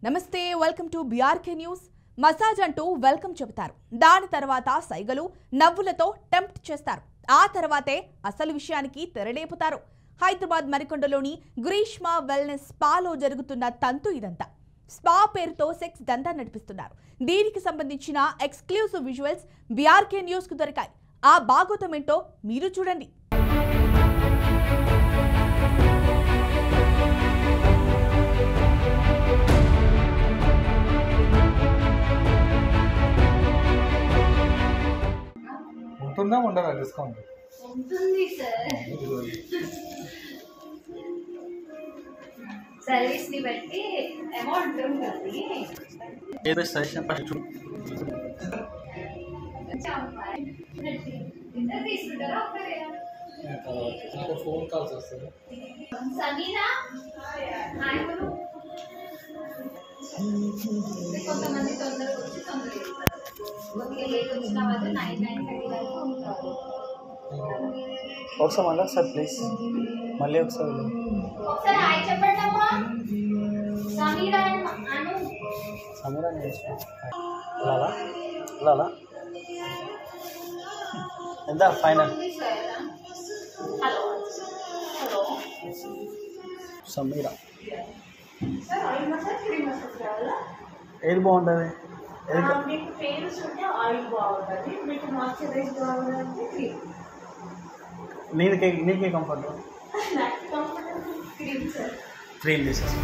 నమస్తే welcome to BRK news. Massage అంటూ welcome చెబుతారు. దాని తర్వాత సైగలు నవ్వులతో టెంప్ట్ చేస్తారు. ఆ తర్వాతే అసలు విషయానికి తెరలేపుతారు. హైదరాబాద్ మరికొండలోని గ్రీష్మ వెల్నెస్ స్పాలో జరుగుతున్న తంతు ఇదంతా. స్పా పేరుతో సెక్స్ దందా నడిపిస్తున్నారు. దీనికి సంబంధించిన ఎక్స్క్లూజివ్ విజువల్స్ బీఆర్కే న్యూస్ కు దొరికాయి. ఆ బాగోతం ఏంటో మీరు చూడండి. ఉంటుందా ఉండదా డిస్కౌంట్? ఉంటుంది సార్. సర్వీస్ ని బట్టి అమౌంట్ ఉంటుంది. ఏదో సజెషన్ ఫస్ట్ తీసుకుంటారా? ఫోన్ కాల్స్ వస్తాయి. సమీరా కొంతమంది తొందరగా వచ్చి తొందరగా వెళ్తారు. లేట్ వచ్చిన వాళ్ళు 9:30 వరకు ఉంటారు. ఒకసారి మళ్ళీ ఒకసారి ప్లీజ్ మళ్ళీ ఒకసారి హాయ్ చెప్పండి అమ్మా. సమీరా అను సమీరా లాలా లాలా ఎంత final? Hello hello Sameera sir, oil massage cream massage కావాలా? ఏది బాగుంటుంది? మీకు ఫేస్ ఉంటే ఆయిల్ బాగుంటుంది, మీకు మాయిశ్చరైజ్ కావాలంటే క్రీమ్. నీకే కంఫర్ట్ నాకు కంఫర్టబుల్ క్రీమ్ సార్. క్రీమ్ తీసేసి